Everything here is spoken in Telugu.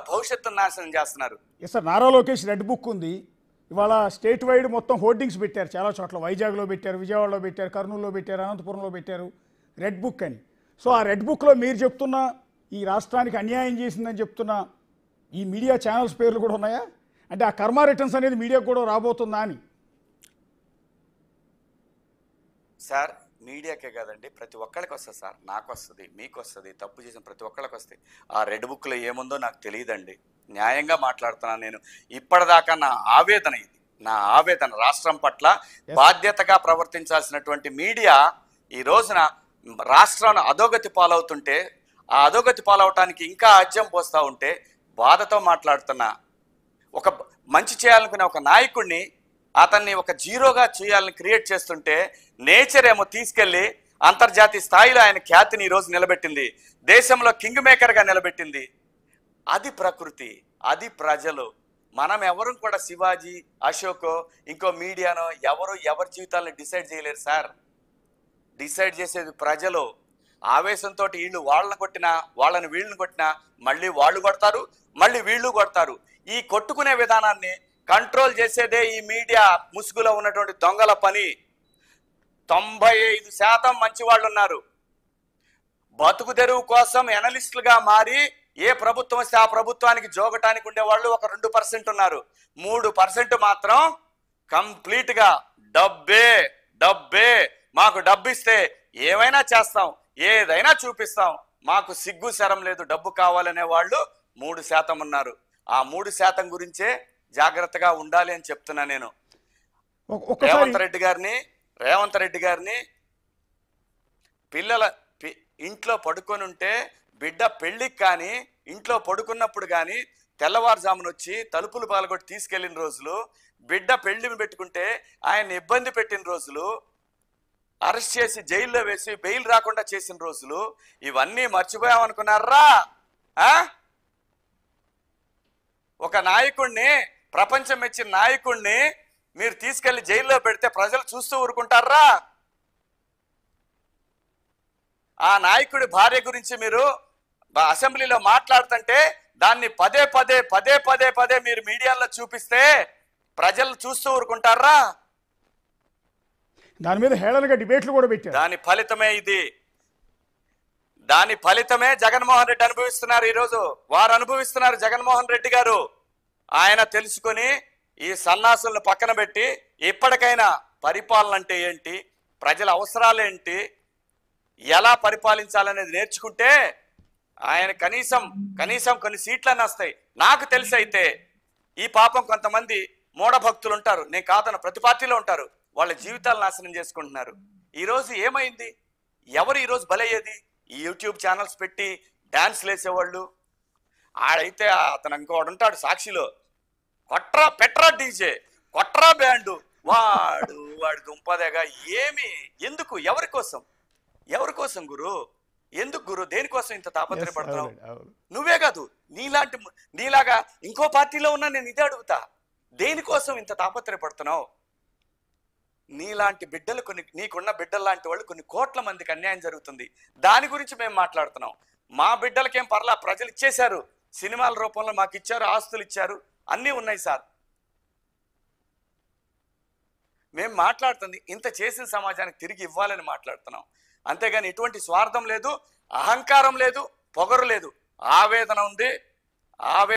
భవిష్యత్తును నాశనం చేస్తున్నారు. Sir Nara Lokesh red book ఉంది. ఇవాళ స్టేట్ వైడ్ మొత్తం హోర్డింగ్స్ పెట్టారు చాలా చోట్ల. వైజాగ్లో పెట్టారు, విజయవాడలో పెట్టారు, కర్నూలులో పెట్టారు, అనంతపురంలో పెట్టారు రెడ్ బుక్ అని. సో ఆ రెడ్ బుక్లో మీరు చెప్తున్న ఈ రాష్ట్రానికి అన్యాయం చేసిందని చెప్తున్న ఈ మీడియా ఛానల్స్ పేర్లు కూడా ఉన్నాయా? అంటే ఆ కర్మ రిటర్న్స్ అనేది మీడియాకు కూడా రాబోతుందా అని. సార్ మీడియాకే కాదండి, ప్రతి ఒక్కరికి వస్తుంది సార్. నాకు వస్తుంది, మీకు వస్తుంది, తప్పు చేసిన ప్రతి ఒక్కరికి వస్తాయి. ఆ రెడ్ బుక్లో ఏముందో నాకు తెలియదండి. న్యాయంగా మాట్లాడుతున్నాను నేను. ఇప్పటిదాకా నా ఆవేదన ఇది, నా ఆవేదన రాష్ట్రం పట్ల బాధ్యతగా ప్రవర్తించాల్సినటువంటి మీడియా ఈ రోజున రాష్ట్రాన్ని అధోగతి పాలవుతుంటే, ఆ అధోగతి పాలవటానికి ఇంకా ఆజ్యం పోస్తూ ఉంటే బాధతో మాట్లాడుతున్నా. ఒక మంచి చేయాలనుకునే ఒక నాయకుడిని అతన్ని ఒక జీరోగా చేయాలని క్రియేట్ చేస్తుంటే నేచర్ ఏమో తీసుకెళ్లి అంతర్జాతీయ స్థాయిలో ఆయన ఖ్యాతిని ఈరోజు నిలబెట్టింది, దేశంలో కింగ్ మేకర్గా నిలబెట్టింది. అది ప్రకృతి, అది ప్రజలు. మనం ఎవరు కూడా శివాజీ, అశోకో, ఇంకో మీడియానో ఎవరి జీవితాలను డిసైడ్ చేయలేరు సార్. డిసైడ్ చేసేది ప్రజలు. ఆవేశంతో వీళ్ళు వాళ్ళని కొట్టినా, వాళ్ళని వీళ్ళని కొట్టినా మళ్ళీ వాళ్ళు కొడతారు, మళ్ళీ వీళ్ళు కొడతారు. ఈ కొట్టుకునే విధానాన్ని కంట్రోల్ చేసేదే ఈ మీడియా ముసుగులో ఉన్నటువంటి దొంగల పని. 95% మంచి వాళ్ళు ఉన్నారు. బతుకు తెరువు కోసం ఎనలిస్టులుగా మారి ఏ ప్రభుత్వం వస్తే ఆ ప్రభుత్వానికి జోగటానికి ఉండేవాళ్ళు ఒక 2% ఉన్నారు. 3% మాత్రం కంప్లీట్గా డబ్బే డబ్బే, మాకు డబ్బు ఇస్తే ఏమైనా చేస్తాం, ఏదైనా చూపిస్తాం, మాకు సిగ్గు శరం లేదు, డబ్బు కావాలనే వాళ్ళు 3% ఉన్నారు. ఆ 3% గురించే జాగ్రత్తగా ఉండాలి అని చెప్తున్నా నేను. రేవంత్ రెడ్డి గారిని పిల్లల ఇంట్లో పడుకొని ఉంటే బిడ్డ పెళ్లికి కానీ ఇంట్లో పడుకున్నప్పుడు కానీ తెల్లవారుజామున వచ్చి తలుపులు పాల్గొట్టి తీసుకెళ్లిన రోజులు, బిడ్డ పెళ్లిని పెట్టుకుంటే ఆయన ఇబ్బంది పెట్టిన రోజులు, అరెస్ట్ చేసి జైల్లో వేసి బెయిల్ రాకుండా చేసిన రోజులు, ఇవన్నీ మర్చిపోయామనుకున్నారా? ఒక నాయకుడిని, ప్రపంచం మెచ్చిన నాయకుడిని మీరు తీసుకెళ్లి జైల్లో పెడితే ప్రజలు చూస్తూ ఊరుకుంటారా? ఆ నాయకుడి భార్య గురించి మీరు అసెంబ్లీలో మాట్లాడుతుంటే దాన్ని పదే పదే మీరు మీడియాలో చూపిస్తే ప్రజలు చూస్తూ ఊరుకుంటారా? దాని మీద హేళనగా డిబేట్లు కూడా పెట్టారు. దాని ఫలితమే ఇది. దాని ఫలితమే జగన్మోహన్ రెడ్డి అనుభవిస్తున్నారు. ఈరోజు వారు అనుభవిస్తున్నారు. జగన్మోహన్ రెడ్డి గారు ఆయన తెలుసుకొని ఈ సన్నాసులను పక్కన పెట్టి ఇప్పటికైనా పరిపాలన అంటే ఏంటి, ప్రజల అవసరాలేంటి, ఎలా పరిపాలించాలనేది నేర్చుకుంటే ఆయన కనీసం కొన్ని సీట్లన్నీ వస్తాయి. నాకు తెలిసి అయితే ఈ పాపం కొంతమంది మూఢభక్తులు ఉంటారు, నేను కాదన్న, ప్రతి పార్టీలో ఉంటారు, వాళ్ళ జీవితాలు నాశనం చేసుకుంటున్నారు. ఈరోజు ఏమైంది? ఎవరు ఈరోజు బలయ్యేది? ఈ యూట్యూబ్ ఛానల్స్ పెట్టి డాన్స్లు వేసేవాళ్ళు. ఆడైతే అతను ఇంకోడు ఉంటాడు సాక్షిలో, పెట్రా డీజే, కొట్రా బ్యాండు, వాడి దుంపదేగా. ఎందుకు, ఎవరి కోసం గురు? ఎందుకు గురు? దేనికోసం ఇంత తాపత్రయపడుతున్నావు? నువ్వే కాదు, నీలాగా ఇంకో పార్టీలో ఉన్నా నేను ఇదే అడుగుతా, దేనికోసం ఇంత తాపత్రయపడుతున్నావు? నీలాంటి బిడ్డలు, నీకున్న బిడ్డలు లాంటి వాళ్ళు కొన్ని కోట్ల మందికి అన్యాయం జరుగుతుంది. దాని గురించి మేము మాట్లాడుతున్నాం. మా బిడ్డలకేం పర్లా, ప్రజలు ఇచ్చేశారు, సినిమాల రూపంలో మాకు ఇచ్చారు, ఆస్తులు ఇచ్చారు, అన్నీ ఉన్నాయి సార్. మేము మాట్లాడుతుంది ఇంత చేసిన సమాజానికి తిరిగి ఇవ్వాలని మాట్లాడుతున్నాం. అంతేగాని ఎటువంటి స్వార్థం లేదు, అహంకారం లేదు, పొగరు లేదు. ఆవేదన ఉంది.